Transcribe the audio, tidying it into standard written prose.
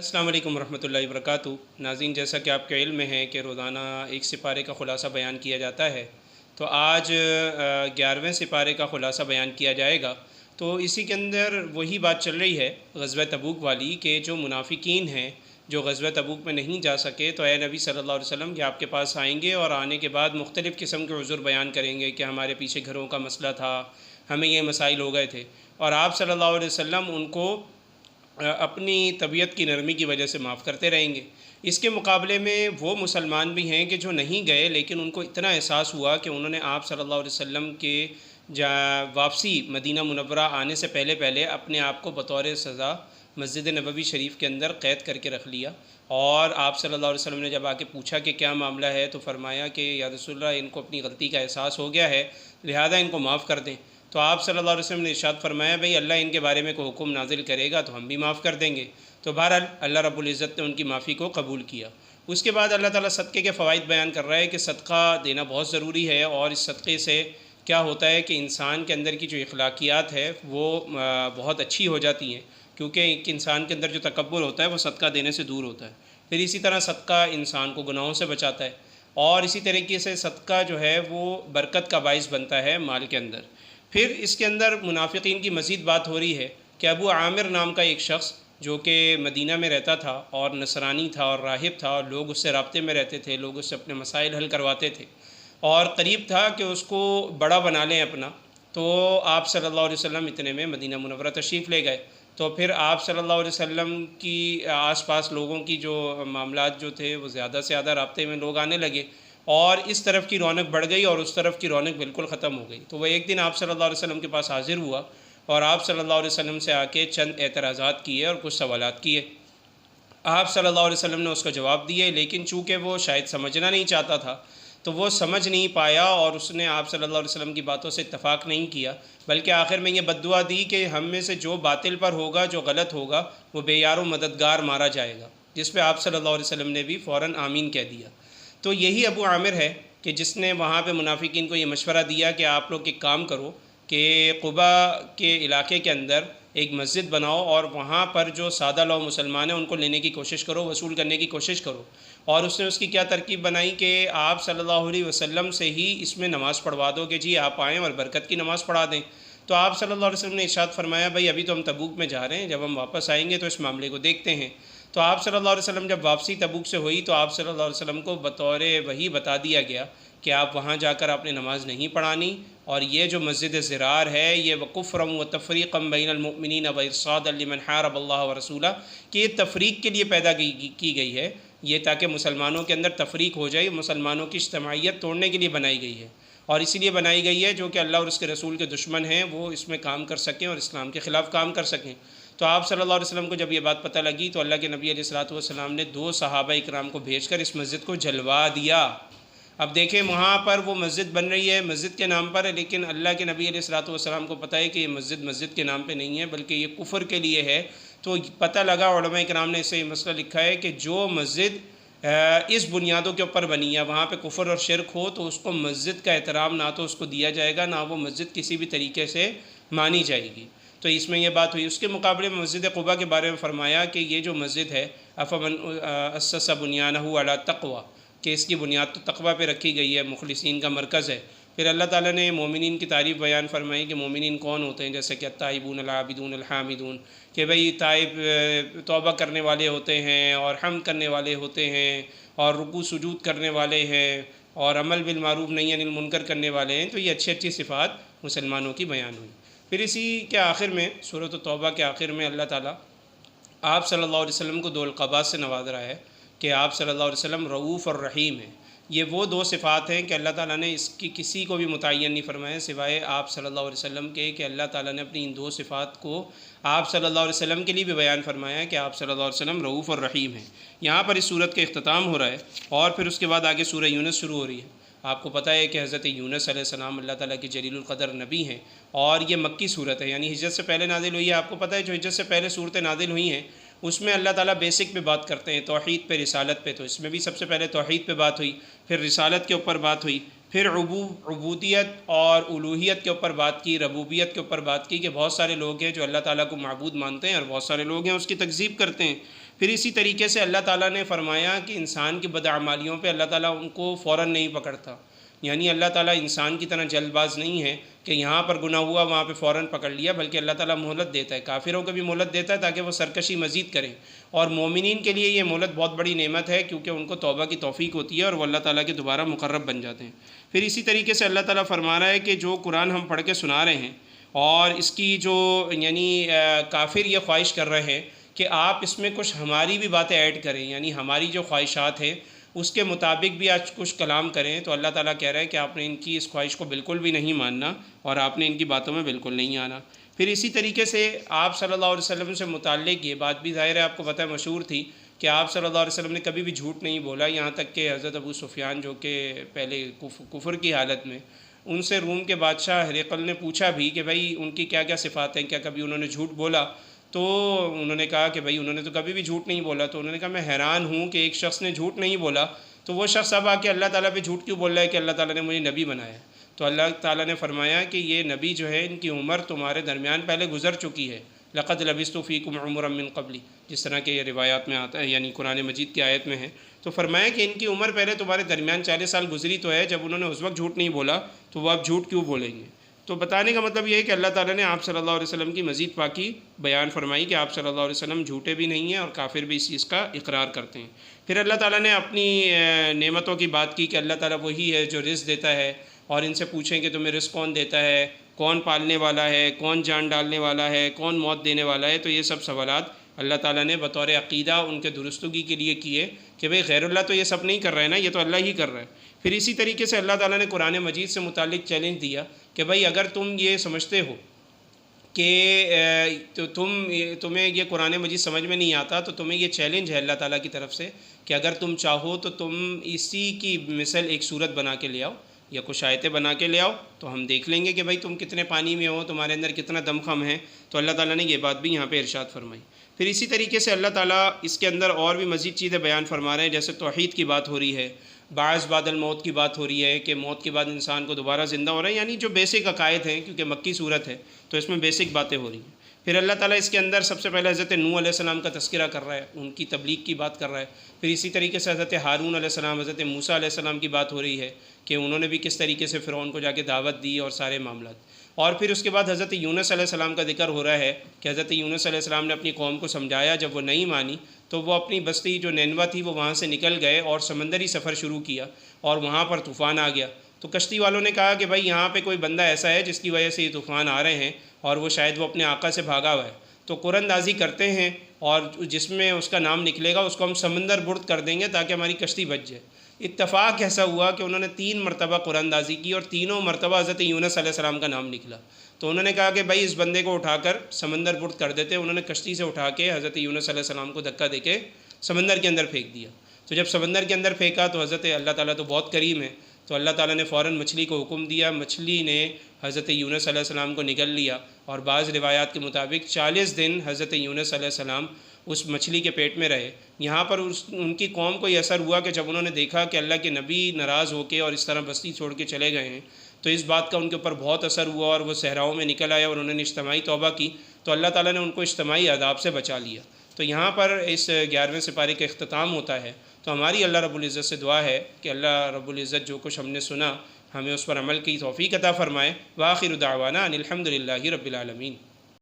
السلام علیکم ورحمۃ اللہ وبرکاتہ۔ ناظرین، جیسا کہ آپ کے علم میں ہے کہ روزانہ ایک سپارے کا خلاصہ بیان کیا جاتا ہے، تو آج 11ویں سپارے کا خلاصہ بیان کیا جائے گا۔ تو اسی کے اندر وہی بات چل رہی ہے غزوہ تبوک والی، کہ جو منافقین ہیں جو غزوہ تبوک میں نہیں جا سکے، تو اے نبی صلی اللہ علیہ وسلم کہ آپ کے پاس آئیں گے، اور آنے کے بعد مختلف قسم کے عذر بیان کریں گے کہ ہمارے پیچھے گھروں کا مسئلہ تھا، ہمیں یہ مسائل ہو گئے تھے، اور آپ صلی اللہ علیہ وسلم ان کو اپنی طبیعت کی نرمی کی وجہ سے معاف کرتے رہیں گے۔ اس کے مقابلے میں وہ مسلمان بھی ہیں کہ جو نہیں گئے، لیکن ان کو اتنا احساس ہوا کہ انہوں نے آپ صلی اللہ علیہ وسلم کے واپسی مدینہ منورہ آنے سے پہلے اپنے آپ کو بطور سزا مسجد نبوی شریف کے اندر قید کر کے رکھ لیا، اور آپ صلی اللہ علیہ وسلم نے جب آ کے پوچھا کہ کیا معاملہ ہے، تو فرمایا کہ یا رسول اللہ، ان کو اپنی غلطی کا احساس ہو گیا ہے، لہذا ان کو معاف کر دیں۔ تو آپ صلی اللہ علیہ وسلم نے ارشاد فرمایا، بھئی اللہ ان کے بارے میں کوئی حکم نازل کرے گا تو ہم بھی معاف کر دیں گے۔ تو بہرحال اللہ رب العزت نے ان کی معافی کو قبول کیا۔ اس کے بعد اللہ تعالیٰ صدقے کے فوائد بیان کر رہا ہے کہ صدقہ دینا بہت ضروری ہے، اور اس صدقے سے کیا ہوتا ہے کہ انسان کے اندر کی جو اخلاقیات ہے وہ بہت اچھی ہو جاتی ہیں، کیونکہ ایک انسان کے اندر جو تکبر ہوتا ہے وہ صدقہ دینے سے دور ہوتا ہے۔ پھر اسی طرح صدقہ انسان کو گناہوں سے بچاتا ہے، اور اسی طریقے سے صدقہ جو ہے وہ برکت کا باعث بنتا ہے مال کے اندر۔ پھر اس کے اندر منافقین کی مزید بات ہو رہی ہے کہ ابو عامر نام کا ایک شخص جو کہ مدینہ میں رہتا تھا اور نصرانی تھا اور راہب تھا، اور لوگ اس سے رابطے میں رہتے تھے، لوگ اس سے اپنے مسائل حل کرواتے تھے، اور قریب تھا کہ اس کو بڑا بنا لیں اپنا۔ تو آپ صلی اللہ علیہ وسلم اتنے میں مدینہ منورہ تشریف لے گئے، تو پھر آپ صلی اللہ علیہ وسلم کی آس پاس لوگوں کی جو معاملات جو تھے وہ زیادہ سے زیادہ رابطے میں لوگ آنے لگے، اور اس طرف کی رونق بڑھ گئی اور اس طرف کی رونق بالکل ختم ہو گئی۔ تو وہ ایک دن آپ صلی اللہ علیہ وسلم کے پاس حاضر ہوا، اور آپ صلی اللہ علیہ وسلم سے آ کے چند اعتراضات کیے اور کچھ سوالات کیے۔ آپ صلی اللہ علیہ وسلم نے اس کا جواب دیے، لیکن چونکہ وہ شاید سمجھنا نہیں چاہتا تھا، تو وہ سمجھ نہیں پایا، اور اس نے آپ صلی اللہ علیہ وسلم کی باتوں سے اتفاق نہیں کیا، بلکہ آخر میں یہ بد دعا دی کہ ہم میں سے جو باطل پر ہوگا، جو غلط ہوگا، وہ بے یار و مددگار مارا جائے گا، جس پہ آپ صلی اللہ علیہ وسلم نے بھی فوراً آمین کہہ دیا۔ تو یہی ابو عامر ہے کہ جس نے وہاں پہ منافقین کو یہ مشورہ دیا کہ آپ لوگ ایک کام کرو کہ قبا کے علاقے کے اندر ایک مسجد بناؤ، اور وہاں پر جو سادہ لو مسلمان ہیں ان کو لینے کی کوشش کرو، وصول کرنے کی کوشش کرو۔ اور اس نے اس کی کیا ترکیب بنائی کہ آپ صلی اللہ علیہ وسلم سے ہی اس میں نماز پڑھوا دو کہ جی آپ آئیں اور برکت کی نماز پڑھا دیں۔ تو آپ صلی اللہ علیہ وسلم نے ارشاد فرمایا، بھئی ابھی تو ہم تبوک میں جا رہے ہیں، جب ہم واپس آئیں گے تو اس معاملے کو دیکھتے ہیں۔ تو آپ صلی اللہ علیہ وسلم جب واپسی تبوک سے ہوئی، تو آپ صلی اللہ علیہ وسلم کو بطور وحی بتا دیا گیا کہ آپ وہاں جا کر آپ نے نماز نہیں پڑھانی، اور یہ جو مسجد ضرار ہے یہ وکفرا و تفریقا بین المؤمنین و ارصادا لمن حارب اللہ و رسولہ، کہ یہ تفریق کے لیے پیدا کی گئی ہے، یہ تاکہ مسلمانوں کے اندر تفریق ہو جائے، مسلمانوں کی اجتماعیت توڑنے کے لیے بنائی گئی ہے، اور اسی لیے بنائی گئی ہے جو کہ اللہ اور اس کے رسول کے دشمن ہیں وہ اس میں کام کر سکیں اور اسلام کے خلاف کام کر سکیں۔ تو آپ صلی اللہ علیہ وسلم کو جب یہ بات پتہ لگی، تو اللہ کے نبی علیہ الصلوۃ والسلام نے 2 صحابہ اکرام کو بھیج کر اس مسجد کو جلوا دیا۔ اب دیکھیں وہاں پر وہ مسجد بن رہی ہے، مسجد کے نام پر ہے، لیکن اللہ کے نبی علیہ الصلوۃ والسلام کو پتہ ہے کہ یہ مسجد کے نام پہ نہیں ہے، بلکہ یہ کفر کے لیے ہے۔ تو پتہ لگا، علماء کرام نے اسے یہ مسئلہ لکھا ہے کہ جو مسجد اس بنیادوں کے اوپر بنی ہے، وہاں پہ کفر اور شرک ہو، تو اس کو مسجد کا احترام نہ تو اس کو دیا جائے گا، نہ وہ مسجد کسی بھی طریقے سے مانی جائے گی۔ تو اس میں یہ بات ہوئی۔ اس کے مقابلے میں مسجد قباء کے بارے میں فرمایا کہ یہ جو مسجد ہے، افمن اسس بنیانہ علی التقوی، کہ اس کی بنیاد تو تقوی پہ رکھی گئی ہے، مخلصین کا مرکز ہے۔ پھر اللہ تعالیٰ نے مومنین کی تعریف بیان فرمائی کہ مومنین کون ہوتے ہیں، جیسے کہ التائبون العابدون الحامدون، کہ بھئی تائب توبہ کرنے والے ہوتے ہیں اور حمد کرنے والے ہوتے ہیں اور رکوع سجود کرنے والے ہیں اور عمل بالمعروف نہی عن المنکر کرنے والے ہیں۔ تو یہ اچھی اچھی صفات مسلمانوں کی بیان ہوئی۔ پھر اسی کے آخر میں سورۃ التوبہ کے آخر میں اللہ تعالیٰ آپ صلی اللہ علیہ وسلم کو 2 القابات سے نواز رہا ہے کہ آپ صلی اللہ علیہ وسلم رؤوف اور رحیم ہیں۔ یہ وہ 2 صفات ہیں کہ اللہ تعالیٰ نے اس کی کسی کو بھی متعین نہیں فرمایا سوائے آپ صلی اللہ علیہ وسلم کے، کہ اللہ تعالیٰ نے اپنی ان 2 صفات کو آپ صلی اللہ علیہ وسلم کے لیے بھی بیان فرمایا ہے کہ آپ صلی اللہ علیہ وسلم رؤوف اور رحیم ہیں۔ یہاں پر اس صورت کا اختتام ہو رہا ہے، اور پھر اس کے بعد آگے سورہ یونس شروع ہو رہی ہے۔ آپ کو پتہ ہے کہ حضرت یونس علیہ السلام اللہ تعالیٰ کی جلیل القدر نبی ہیں، اور یہ مکی صورت ہے، یعنی ہجرت سے پہلے نازل ہوئی ہے۔ آپ کو پتہ ہے جو ہجرت سے پہلے صورتیں نازل ہوئی ہیں اس میں اللہ تعالیٰ بیسک پہ بات کرتے ہیں، توحید پہ، رسالت پہ۔ تو اس میں بھی سب سے پہلے توحید پہ بات ہوئی، پھر رسالت کے اوپر بات ہوئی، پھر عبودیت اور الوہیت کے اوپر بات کی، ربوبیت کے اوپر بات کی، کہ بہت سارے لوگ ہیں جو اللہ تعالیٰ کو معبود مانتے ہیں اور بہت سارے لوگ ہیں اس کی تکذیب کرتے ہیں۔ پھر اسی طریقے سے اللہ تعالیٰ نے فرمایا کہ انسان کی بدعمالیوں پہ اللہ تعالیٰ ان کو فوراً نہیں پکڑتا، یعنی اللہ تعالیٰ انسان کی طرح جلد باز نہیں ہے کہ یہاں پر گناہ ہوا وہاں پہ فوراً پکڑ لیا، بلکہ اللہ تعالیٰ مہلت دیتا ہے، کافروں کو بھی مہلت دیتا ہے تاکہ وہ سرکشی مزید کریں، اور مومنین کے لیے یہ مہلت بہت بڑی نعمت ہے کیونکہ ان کو توبہ کی توفیق ہوتی ہے اور وہ اللہ تعالیٰ کے دوبارہ مقرب بن جاتے ہیں۔ پھر اسی طریقے سے اللہ تعالیٰ فرما رہا ہے کہ جو قرآن ہم پڑھ کے سنا رہے ہیں اور اس کی جو یعنی کافر یہ خواہش کر رہے ہیں کہ آپ اس میں کچھ ہماری بھی باتیں ایڈ کریں، یعنی ہماری جو خواہشات ہیں اس کے مطابق بھی آج کچھ کلام کریں، تو اللہ تعالیٰ کہہ رہا ہے کہ آپ نے ان کی اس خواہش کو بالکل بھی نہیں ماننا اور آپ نے ان کی باتوں میں بالکل نہیں آنا۔ پھر اسی طریقے سے آپ صلی اللہ علیہ وسلم سے متعلق یہ بات بھی ظاہر ہے آپ کو پتہ ہے مشہور تھی کہ آپ صلی اللہ علیہ وسلم نے کبھی بھی جھوٹ نہیں بولا، یہاں تک کہ حضرت ابو سفیان جو کہ پہلے کفر کی حالت میں، ان سے روم کے بادشاہ ہرقل نے پوچھا بھی کہ بھائی ان کی کیا کیا صفات ہیں، کیا کبھی انہوں نے جھوٹ بولا؟ تو انہوں نے کہا کہ بھائی انہوں نے تو کبھی بھی جھوٹ نہیں بولا۔ تو انہوں نے کہا میں حیران ہوں کہ ایک شخص نے جھوٹ نہیں بولا، تو وہ شخص اب آ کے اللہ تعالیٰ پہ جھوٹ کیوں بول رہا ہے کہ اللہ تعالیٰ نے مجھے نبی بنایا ہے؟ تو اللہ تعالیٰ نے فرمایا کہ یہ نبی جو ہے ان کی عمر تمہارے درمیان پہلے گزر چکی ہے، لقد لبثت فیکم عمرا من قبلی، جس طرح کہ یہ روایات میں آتا ہے، یعنی قرآن مجید کی آیت میں ہے۔ تو فرمایا کہ ان کی عمر پہلے تمہارے درمیان 40 سال گزری تو ہے، جب انہوں نے اس وقت جھوٹ نہیں بولا تو وہ اب جھوٹ کیوں بولیں گے؟ تو بتانے کا مطلب یہ ہے کہ اللہ تعالیٰ نے آپ صلی اللہ علیہ وسلم کی مزید پاکی بیان فرمائی کہ آپ صلی اللہ علیہ وسلم جھوٹے بھی نہیں ہیں اور کافر بھی اس چیز کا اقرار کرتے ہیں۔ پھر اللہ تعالیٰ نے اپنی نعمتوں کی بات کی کہ اللہ تعالیٰ وہی ہے جو رزق دیتا ہے، اور ان سے پوچھیں کہ تمہیں رزق کون دیتا ہے، کون پالنے والا ہے، کون جان ڈالنے والا ہے، کون موت دینے والا ہے۔ تو یہ سب سوالات اللہ تعالیٰ نے بطور عقیدہ ان کے درستگی کے لیے کیے کہ بھئی غیر اللہ تو یہ سب نہیں کر رہے نا، یہ تو اللہ ہی کر رہا ہے۔ پھر اسی طریقے سے اللہ تعالیٰ نے قرآن مجید سے متعلق چیلنج دیا کہ بھئی اگر تم یہ سمجھتے ہو کہ تمہیں یہ قرآن مجید سمجھ میں نہیں آتا، تو تمہیں یہ چیلنج ہے اللہ تعالیٰ کی طرف سے کہ اگر تم چاہو تو تم اسی کی مثل ایک صورت بنا کے لے آؤ یا کچھ آیتیں بنا کے لے آؤ، تو ہم دیکھ لیں گے کہ بھئی تم کتنے پانی میں ہو، تمہارے اندر کتنا دم خم ہے۔ تو اللہ تعالیٰ نے یہ بات بھی یہاں پہ ارشاد فرمائی۔ پھر اسی طریقے سے اللہ تعالیٰ اس کے اندر اور بھی مزید چیزیں بیان فرما رہے ہیں، جیسے توحید کی بات ہو رہی ہے، بعض بعد الموت کی بات ہو رہی ہے کہ موت کے بعد انسان کو دوبارہ زندہ ہو رہا ہے، یعنی جو بیسک عقائد ہیں، کیونکہ مکی صورت ہے تو اس میں بیسک باتیں ہو رہی ہیں۔ پھر اللہ تعالیٰ اس کے اندر سب سے پہلے حضرت نوح علیہ السلام کا تذکرہ کر رہا ہے، ان کی تبلیغ کی بات کر رہا ہے۔ پھر اسی طریقے سے حضرت ہارون علیہ السلام، حضرت موسیٰ علیہ السلام کی بات ہو رہی ہے کہ انہوں نے بھی کس طریقے سے فرعون کو جا کے دعوت دی اور سارے معاملات۔ اور پھر اس کے بعد حضرت یونس علیہ السلام کا ذکر ہو رہا ہے کہ حضرت یونس علیہ السلام نے اپنی قوم کو سمجھایا، جب وہ نہیں مانی تو وہ اپنی بستی جو نینوا تھی وہ وہاں سے نکل گئے اور سمندری سفر شروع کیا، اور وہاں پر طوفان آ گیا۔ تو کشتی والوں نے کہا کہ بھائی یہاں پہ کوئی بندہ ایسا ہے جس کی وجہ سے یہ طوفان آ رہے ہیں اور وہ شاید وہ اپنے آقا سے بھاگا ہوا ہے، تو قرآن اندازی کرتے ہیں اور جس میں اس کا نام نکلے گا اس کو ہم سمندر برد کر دیں گے تاکہ ہماری کشتی بچ جائے۔ اتفاق ایسا ہوا کہ انہوں نے 3 مرتبہ قرآن اندازی کی اور تینوں مرتبہ حضرت یونس علیہ السلام کا نام نکلا۔ تو انہوں نے کہا کہ بھائی اس بندے کو اٹھا کر سمندر برد کر دیتے۔ انہوں نے کشتی سے اٹھا کے حضرت یونس علیہ السلام کو دھکا دے کے سمندر کے اندر پھینک دیا۔ تو جب سمندر کے اندر پھینکا تو حضرت اللہ تعالیٰ تو بہت کریم ہے، تو اللہ تعالیٰ نے فوراً مچھلی کو حکم دیا، مچھلی نے حضرت یونس علیہ السلام کو نگل لیا، اور بعض روایات کے مطابق 40 دن حضرت یونس علیہ السلام اس مچھلی کے پیٹ میں رہے۔ یہاں پر ان کی قوم کو یہ اثر ہوا کہ جب انہوں نے دیکھا کہ اللہ کے نبی ناراض ہو کے اور اس طرح بستی چھوڑ کے چلے گئے ہیں، تو اس بات کا ان کے اوپر بہت اثر ہوا اور وہ صحراؤں میں نکل آئے اور انہوں نے اجتماعی توبہ کی، تو اللہ تعالیٰ نے ان کو اجتماعی عذاب سے بچا لیا۔ تو یہاں پر اس 11ویں سپارے کا اختتام ہوتا ہے۔ تو ہماری اللہ رب العزت سے دعا ہے کہ اللہ رب العزت جو کچھ ہم نے سنا ہمیں اس پر عمل کی توفیق عطا فرمائے۔ وآخر دعوانا ان الحمد للہ رب العالمین۔